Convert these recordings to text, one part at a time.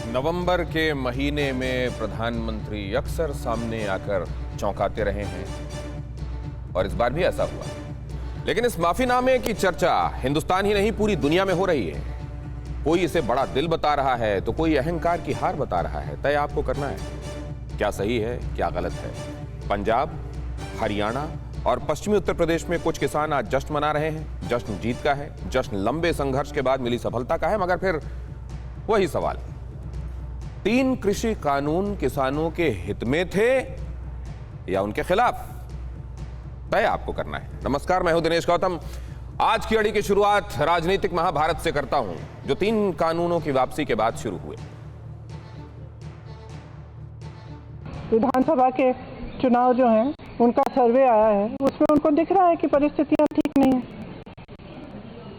नवंबर के महीने में प्रधानमंत्री अक्सर सामने आकर चौंकाते रहे हैं और इस बार भी ऐसा हुआ। लेकिन इस माफीनामे की चर्चा हिंदुस्तान ही नहीं पूरी दुनिया में हो रही है। कोई इसे बड़ा दिल बता रहा है तो कोई अहंकार की हार बता रहा है। तय आपको करना है, क्या सही है क्या गलत है। पंजाब, हरियाणा और पश्चिमी उत्तर प्रदेश में कुछ किसान आज जश्न मना रहे हैं। जश्न जीत का है, जश्न लंबे संघर्ष के बाद मिली सफलता का है। मगर फिर वही सवाल, 3 कृषि कानून किसानों के हित में थे या उनके खिलाफ? तय आपको करना है। नमस्कार, मैं हूं दिनेश गौतम। आज की अड़ी की शुरुआत राजनीतिक महाभारत से करता हूं जो 3 कानूनों की वापसी के बाद शुरू हुए। विधानसभा के चुनाव जो हैं उनका सर्वे आया है, उसमें उनको दिख रहा है कि परिस्थितियां ठीक नहीं है,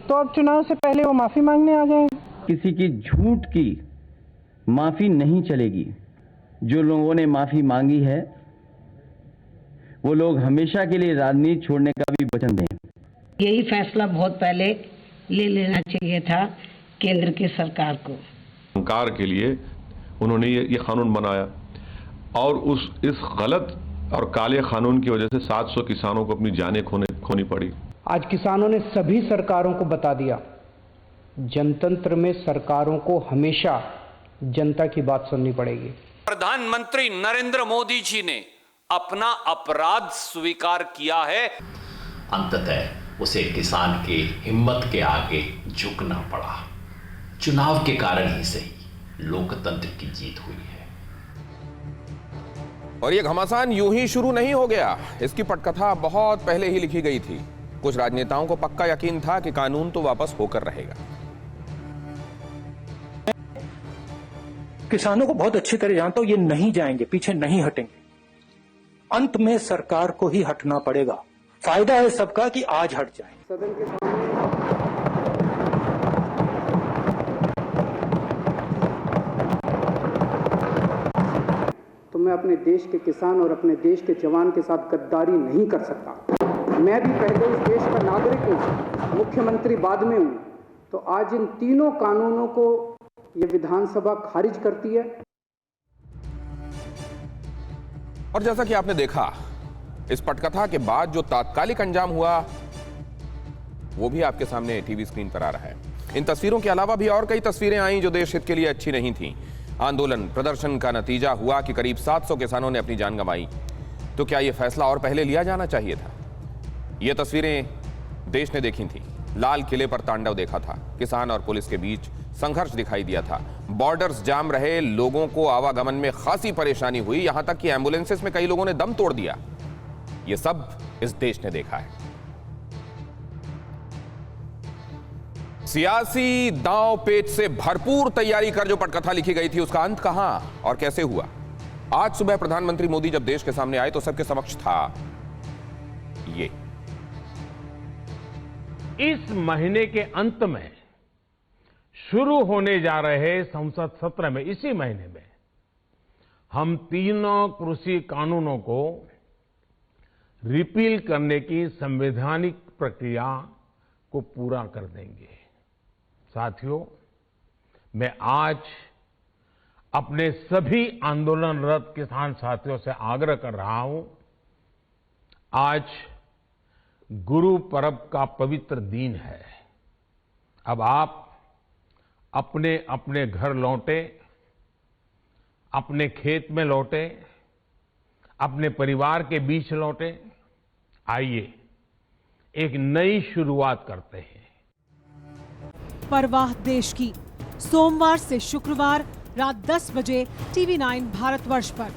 तो अब चुनाव से पहले वो माफी मांगने आ गए हैं। किसी की झूठ की माफी नहीं चलेगी। जो लोगों ने माफी मांगी है वो लोग हमेशा के लिए राजनीति छोड़ने का भी वचन दें। यही फैसला बहुत पहले ले लेना चाहिए था केंद्र की सरकार को। अहंकार के लिए उन्होंने ये कानून बनाया और इस गलत और काले कानून की वजह से 700 किसानों को अपनी जानें खोनी पड़ी। आज किसानों ने सभी सरकारों को बता दिया, जनतंत्र में सरकारों को हमेशा जनता की बात सुननी पड़ेगी। प्रधानमंत्री नरेंद्र मोदी जी ने अपना अपराध स्वीकार किया है। अंततः उसे किसान के हिम्मत के आगे झुकना पड़ा। चुनाव के कारण ही सही, लोकतंत्र की जीत हुई है। और ये घमासान यूं ही शुरू नहीं हो गया। इसकी पटकथा बहुत पहले ही लिखी गई थी। कुछ राजनेताओं को पक्का यकीन था कि कानून तो वापस होकर रहेगा। किसानों को बहुत अच्छी तरह जानता हूं, ये नहीं जाएंगे, पीछे नहीं हटेंगे। अंत में सरकार को ही हटना पड़ेगा। फायदा है सबका कि आज हट जाए। सदन के तो मैं अपने देश के किसान और अपने देश के जवान के साथ गद्दारी नहीं कर सकता। मैं भी पहले इस देश का नागरिक हूं, मुख्यमंत्री बाद में हूं। तो आज इन तीनों कानूनों को ये विधानसभा खारिज करती है। और जैसा कि आपने देखा, इस पटकथा के बाद जो तात्कालिक अंजाम हुआ वो भी आपके सामने टीवी स्क्रीन पर आ रहा है। इन तस्वीरों के अलावा भी और कई तस्वीरें आईं जो देश हित के लिए अच्छी नहीं थीं। आंदोलन प्रदर्शन का नतीजा हुआ कि करीब 700 किसानों ने अपनी जान गंवाई। तो क्या यह फैसला और पहले लिया जाना चाहिए था? ये तस्वीरें देश ने देखी थी। लाल किले पर तांडव देखा था। किसान और पुलिस के बीच संघर्ष दिखाई दिया था। बॉर्डर्स जाम रहे, लोगों को आवागमन में खासी परेशानी हुई, यहां तक कि एम्बुलेंसेस में कई लोगों ने दम तोड़ दिया। यह सब इस देश ने देखा है। सियासी दांव पेच से भरपूर तैयारी कर जो पटकथा लिखी गई थी, उसका अंत कहां और कैसे हुआ? आज सुबह प्रधानमंत्री मोदी जब देश के सामने आए तो सबके समक्ष था ये। इस महीने के अंत में शुरू होने जा रहे संसद सत्र में, इसी महीने में, हम तीनों कृषि कानूनों को रिपील करने की संवैधानिक प्रक्रिया को पूरा कर देंगे। साथियों, मैं आज अपने सभी आंदोलनरत किसान साथियों से आग्रह कर रहा हूं, आज गुरु पर्व का पवित्र दिन है। अब आप अपने अपने घर लौटे, अपने खेत में लौटे, अपने परिवार के बीच लौटे। आइए एक नई शुरुआत करते हैं। परवाह देश की, सोमवार से शुक्रवार रात 10 बजे TV9 भारतवर्ष पर।